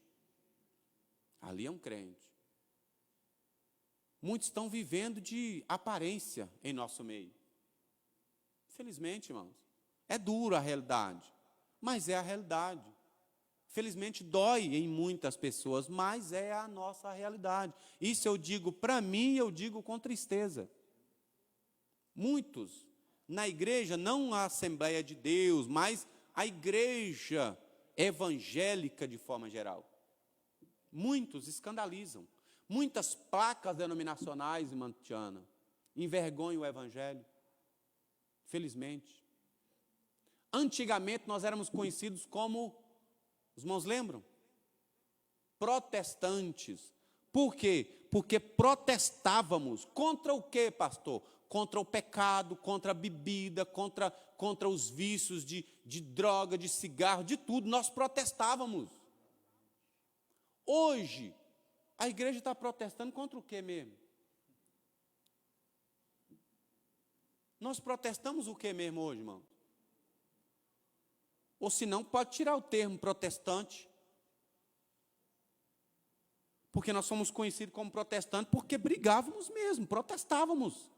Ali é um crente. Muitos estão vivendo de aparência em nosso meio. Infelizmente, irmãos, é duro a realidade, mas é a realidade. Felizmente dói em muitas pessoas, mas é a nossa realidade. Isso eu digo para mim, eu digo com tristeza. Muitos, na igreja, não a Assembleia de Deus, mas a igreja evangélica de forma geral. Muitos escandalizam. Muitas placas denominacionais, irmã Tiana, envergonham o evangelho. Felizmente. Antigamente nós éramos conhecidos como, os irmãos lembram? Protestantes. Por quê? Porque protestávamos contra o quê, pastor? Contra o pecado, contra a bebida, contra os vícios de droga, de cigarro, de tudo. Nós protestávamos. Hoje, a igreja está protestando contra o quê mesmo? Nós protestamos o quê mesmo hoje, irmão? Ou se não, pode tirar o termo protestante. Porque nós somos conhecidos como protestantes porque brigávamos mesmo, protestávamos.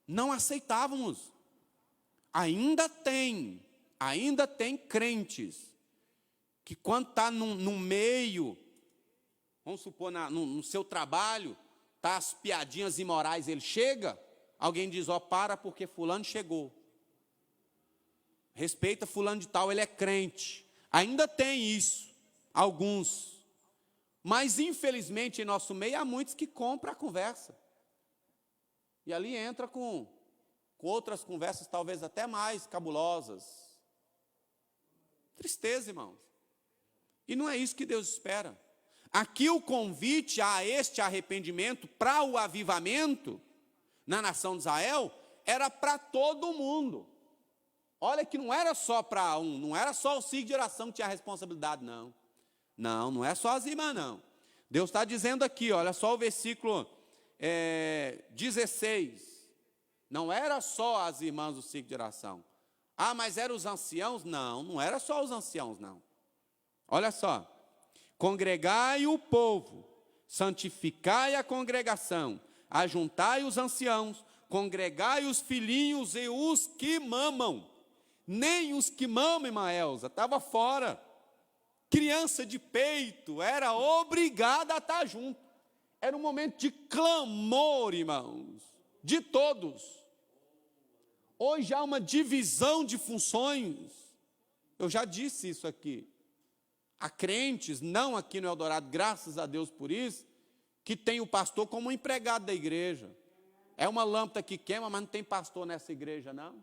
Não aceitávamos. Ainda tem crentes que quando está no meio, vamos supor, no seu trabalho, está as piadinhas imorais, ele chega, alguém diz, ó, para porque fulano chegou. Respeita fulano de tal, ele é crente. Ainda tem isso, alguns. Mas, infelizmente, em nosso meio, há muitos que compram a conversa. E ali entra com outras conversas, talvez até mais cabulosas. Tristeza, irmãos. E não é isso que Deus espera. Aqui o convite a este arrependimento, para o avivamento, na nação de Israel, era para todo mundo. Olha que não era só para um, não era só o ciclo de oração que tinha a responsabilidade, não. Não é só as irmãs, não. Deus está dizendo aqui, olha só o versículo 16. Não era só as irmãs do ciclo de oração. Ah, mas eram os anciãos? Não era só os anciãos, não. Olha só. Congregai o povo, santificai a congregação, ajuntai os anciãos, congregai os filhinhos e os que mamam. Nem os que mamam, irmã Elza, estava fora. Criança de peito era obrigada a estar junto. Era um momento de clamor, irmãos, de todos. Hoje há uma divisão de funções. Eu já disse isso aqui. Há crentes, não aqui no Eldorado, graças a Deus por isso, que tem o pastor como um empregado da igreja. É uma lâmpada que queima, mas não tem pastor nessa igreja, não.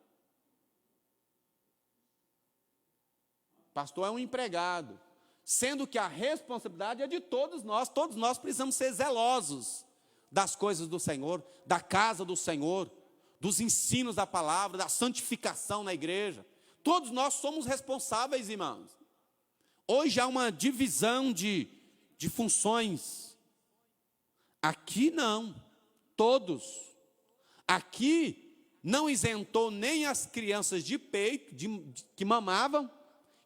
Pastor é um empregado. Sendo que a responsabilidade é de todos nós precisamos ser zelosos das coisas do Senhor, da casa do Senhor, dos ensinos da palavra, da santificação na igreja. Todos nós somos responsáveis, irmãos. Hoje há uma divisão de funções. Aqui não, todos. Aqui não isentou nem as crianças de peito, que mamavam,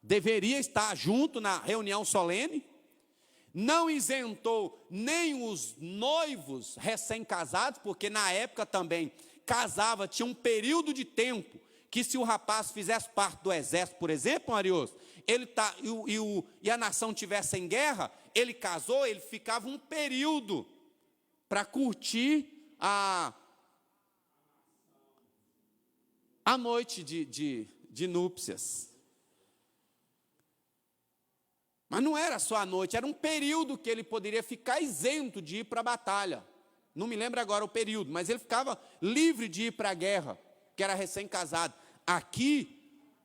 deveria estar junto na reunião solene, não isentou nem os noivos recém-casados, porque na época também casava, tinha um período de tempo, que se o rapaz fizesse parte do exército, por exemplo, Arius, e a nação tivesse em guerra, ele casou, ele ficava um período para curtir a noite de núpcias. Mas não era só a noite, era um período que ele poderia ficar isento de ir para a batalha. Não me lembro agora o período, mas ele ficava livre de ir para a guerra, que era recém-casado. Aqui,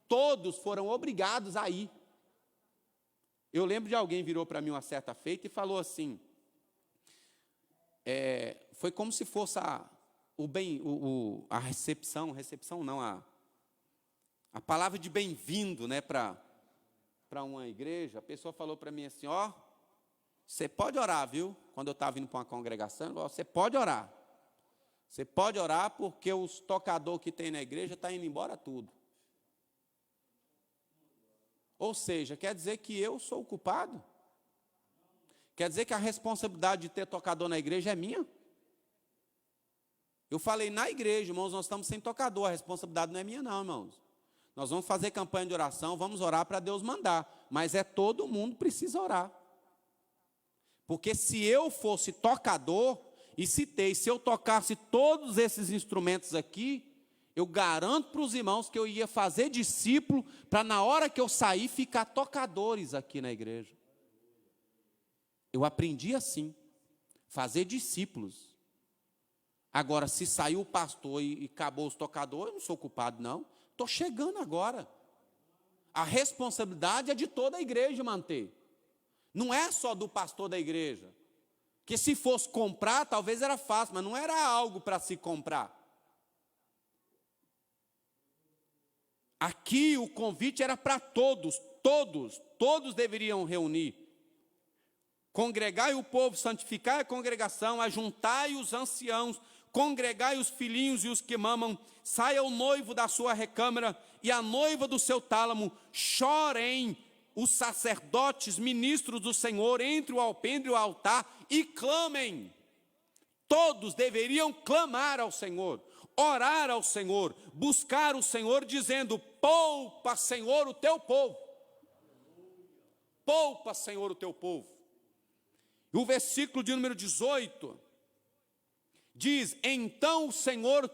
todos foram obrigados a ir. Eu lembro de alguém virou para mim uma certa feita e falou assim, foi como se fosse a recepção não, a palavra de bem-vindo, né, para uma igreja. A pessoa falou para mim assim, ó, você pode orar, viu? Quando eu estava vindo para uma congregação, você pode orar. Você pode orar porque os tocadores que tem na igreja estão indo embora tudo. Ou seja, quer dizer que eu sou o culpado? Quer dizer que a responsabilidade de ter tocador na igreja é minha? Eu falei na igreja, irmãos, nós estamos sem tocador, a responsabilidade não é minha não, irmãos. Nós vamos fazer campanha de oração, vamos orar para Deus mandar, mas todo mundo precisa orar. Porque se eu fosse tocador, e citei, se eu tocasse todos esses instrumentos aqui, eu garanto para os irmãos que eu ia fazer discípulo, para na hora que eu sair, ficar tocadores aqui na igreja. Eu aprendi assim, fazer discípulos. Agora, se saiu o pastor e acabou os tocadores, eu não sou culpado não, estou chegando agora. A responsabilidade é de toda a igreja manter. Não é só do pastor da igreja. Que se fosse comprar, talvez era fácil, mas não era algo para se comprar. Aqui o convite era para todos deveriam reunir. Congregai o povo, santificai a congregação, ajuntai os anciãos, congregai os filhinhos e os que mamam, saia o noivo da sua recâmara e a noiva do seu tálamo, chorem os sacerdotes, ministros do Senhor, entre o alpendre e o altar, e clamem. Todos deveriam clamar ao Senhor, orar ao Senhor, buscar o Senhor, dizendo: poupa, Senhor, o teu povo. Poupa, Senhor, o teu povo. E o versículo de número 18 diz: então o Senhor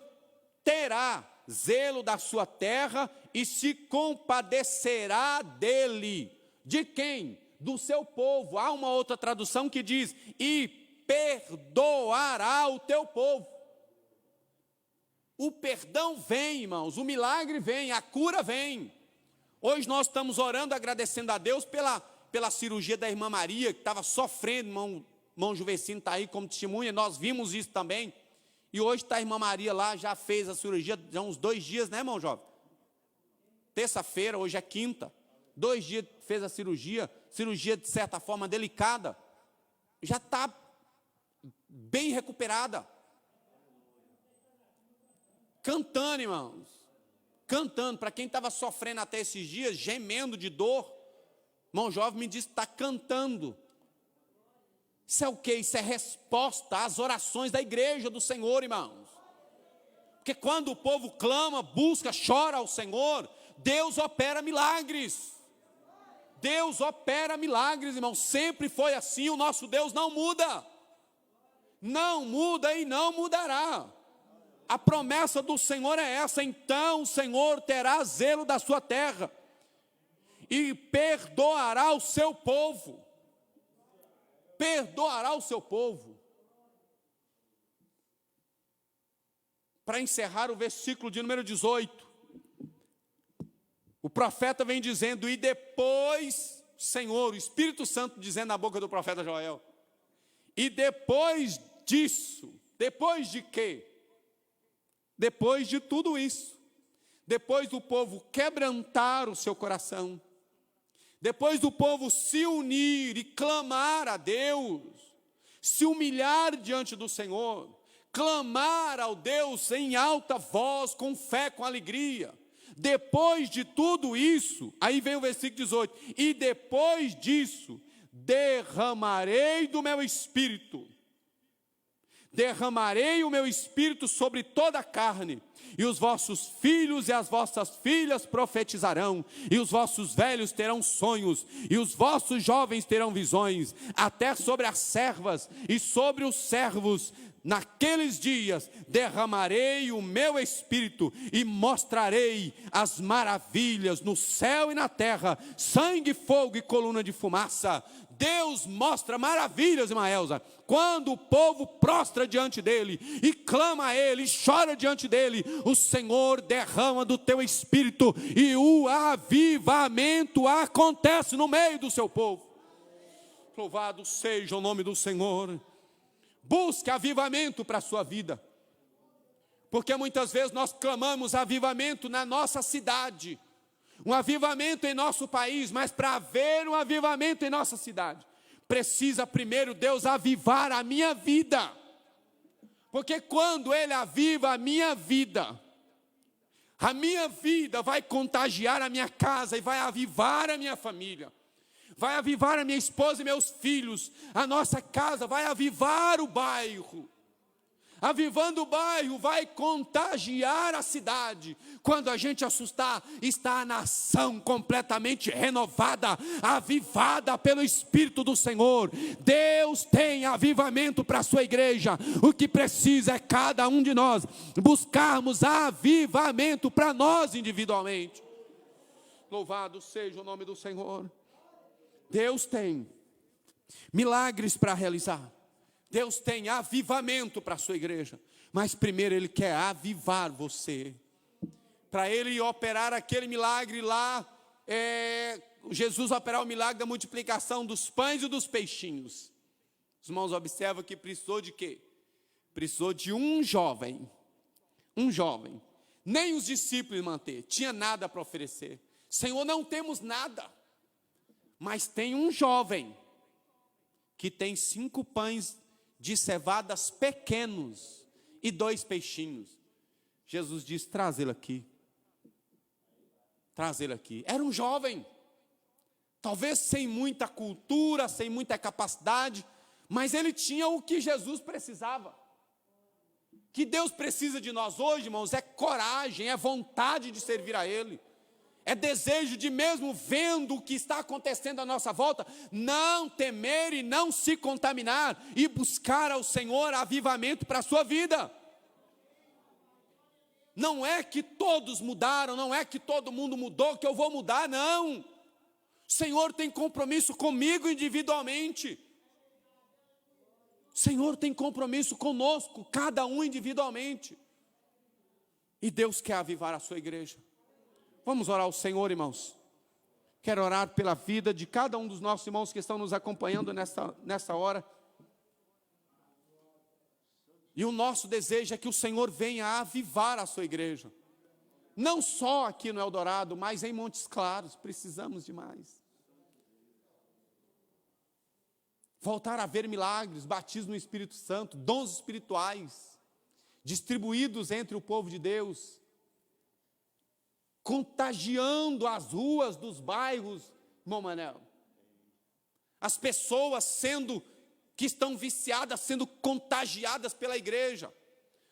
terá zelo da sua terra e se compadecerá dele. De quem? Do seu povo. Há uma outra tradução que diz: e perdoará o teu povo. O perdão vem, irmãos, o milagre vem, a cura vem. Hoje nós estamos orando, agradecendo a Deus pela cirurgia da irmã Maria, que estava sofrendo, irmão Juvecino está aí como testemunha, nós vimos isso também. E hoje está a irmã Maria lá, já fez a cirurgia, já uns 2 dias, né, irmão jovem? Terça-feira, hoje é quinta. 2 dias fez a cirurgia de certa forma delicada. Já está bem recuperada. Cantando, irmãos. Cantando. Para quem estava sofrendo até esses dias, gemendo de dor, irmão jovem me disse que está cantando. Isso é o quê? Isso é resposta às orações da igreja do Senhor, irmãos. Porque quando o povo clama, busca, chora ao Senhor, Deus opera milagres. Deus opera milagres, irmãos. Sempre foi assim, o nosso Deus não muda. Não muda e não mudará. A promessa do Senhor é essa: então o Senhor terá zelo da sua terra e perdoará o seu povo. Perdoará o seu povo. Para encerrar o versículo de número 18, o profeta vem dizendo: e depois, Senhor, o Espírito Santo dizendo na boca do profeta Joel, e depois disso, depois de quê? Depois de tudo isso, depois do povo quebrantar o seu coração, depois do povo se unir e clamar a Deus, se humilhar diante do Senhor, clamar ao Deus em alta voz, com fé, com alegria, depois de tudo isso, aí vem o versículo 18, e depois disso, derramarei do meu espírito, derramarei o meu espírito sobre toda a carne, e os vossos filhos e as vossas filhas profetizarão, e os vossos velhos terão sonhos, e os vossos jovens terão visões, até sobre as servas e sobre os servos. Naqueles dias derramarei o meu espírito e mostrarei as maravilhas no céu e na terra, sangue, fogo e coluna de fumaça. Deus mostra maravilhas, irmã Elza, quando o povo prostra diante dele, e clama a ele, e chora diante dele, o Senhor derrama do teu espírito, e o avivamento acontece no meio do seu povo. Louvado seja o nome do Senhor. Busque avivamento para a sua vida, porque muitas vezes nós clamamos avivamento na nossa cidade, um avivamento em nosso país, mas para haver um avivamento em nossa cidade, precisa primeiro Deus avivar a minha vida, porque quando Ele aviva a minha vida, A minha vida vai contagiar a minha casa e vai avivar a minha família. Vai avivar a minha esposa e meus filhos. A nossa casa vai avivar o bairro. Avivando o bairro vai contagiar a cidade. Quando a gente assustar, está a nação completamente renovada, avivada pelo Espírito do Senhor. Deus tem avivamento para a sua igreja. O que precisa é cada um de nós buscarmos avivamento para nós individualmente. Louvado seja o nome do Senhor. Deus tem milagres para realizar. Deus tem avivamento para a sua igreja, mas primeiro Ele quer avivar você. Para Ele operar aquele milagre lá, Jesus operar o milagre da multiplicação dos pães e dos peixinhos. Os irmãos observam que precisou de quê? Precisou de um jovem, nem os discípulos manter, tinha nada para oferecer. Senhor, não temos nada, mas tem um jovem, que tem 5 pães de cevadas pequenos e 2 peixinhos. Jesus disse, traz ele aqui. Traz ele aqui. Era um jovem, talvez sem muita cultura, sem muita capacidade, mas ele tinha o que Jesus precisava. O que Deus precisa de nós hoje, irmãos, é coragem, é vontade de servir a Ele. É desejo de, mesmo vendo o que está acontecendo à nossa volta, não temer e não se contaminar e buscar ao Senhor avivamento para a sua vida. Não é que todos mudaram, não é que todo mundo mudou que eu vou mudar, não. O Senhor tem compromisso comigo individualmente. O Senhor tem compromisso conosco, cada um individualmente. E Deus quer avivar a sua igreja. Vamos orar ao Senhor, irmãos. Quero orar pela vida de cada um dos nossos irmãos que estão nos acompanhando nessa hora. E o nosso desejo é que o Senhor venha avivar a sua igreja. Não só aqui no Eldorado, mas em Montes Claros, precisamos de mais. Voltar a ver milagres, batismo no Espírito Santo, dons espirituais, distribuídos entre o povo de Deus, contagiando as ruas dos bairros, irmão Manel. As pessoas que estão viciadas, sendo contagiadas pela igreja.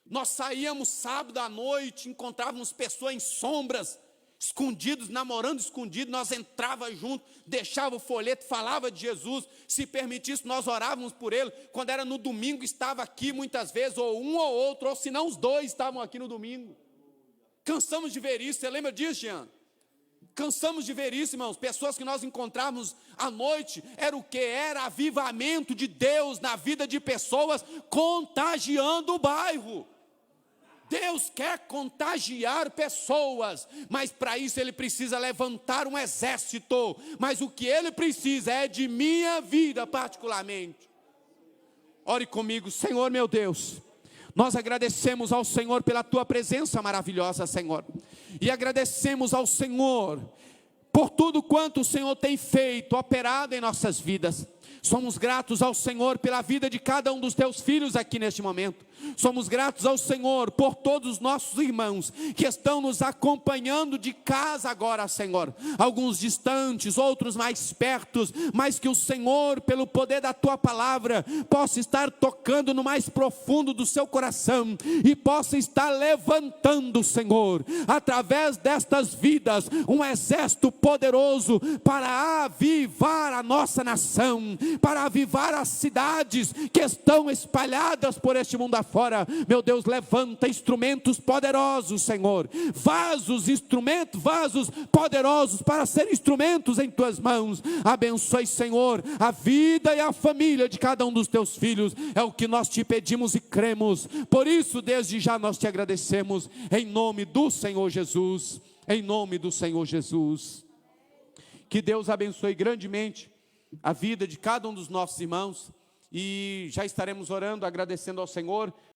Nós saíamos sábado à noite, encontrávamos pessoas em sombras, escondidos, namorando escondidos, nós entrava junto, deixava o folheto, falava de Jesus, se permitisse nós orávamos por ele. Quando era no domingo estava aqui muitas vezes, ou um ou outro, ou se não os dois estavam aqui no domingo. Cansamos de ver isso, você lembra disso, Jean? Cansamos de ver isso, irmãos. Pessoas que nós encontrávamos à noite, era o que? Era avivamento de Deus na vida de pessoas, contagiando o bairro. Deus quer contagiar pessoas, mas para isso Ele precisa levantar um exército. Mas o que Ele precisa é de minha vida particularmente. Ore comigo, Senhor meu Deus. Nós agradecemos ao Senhor pela Tua presença maravilhosa, Senhor. E agradecemos ao Senhor por tudo quanto o Senhor tem feito, operado em nossas vidas. Somos gratos ao Senhor pela vida de cada um dos Teus filhos aqui neste momento. Somos gratos ao Senhor por todos os nossos irmãos que estão nos acompanhando de casa agora, Senhor. Alguns distantes, outros mais pertos, mas que o Senhor, pelo poder da Tua palavra, possa estar tocando no mais profundo do seu coração e possa estar levantando, Senhor, através destas vidas, um exército poderoso para avivar a nossa nação, para avivar as cidades que estão espalhadas por este mundo afora. Meu Deus, levanta instrumentos poderosos, Senhor, vasos poderosos para ser instrumentos em Tuas mãos. Abençoe, Senhor, a vida e a família de cada um dos Teus filhos, é o que nós Te pedimos e cremos. Por isso, desde já nós Te agradecemos, em nome do Senhor Jesus, em nome do Senhor Jesus. Que Deus abençoe grandemente a vida de cada um dos nossos irmãos, e já estaremos orando, agradecendo ao Senhor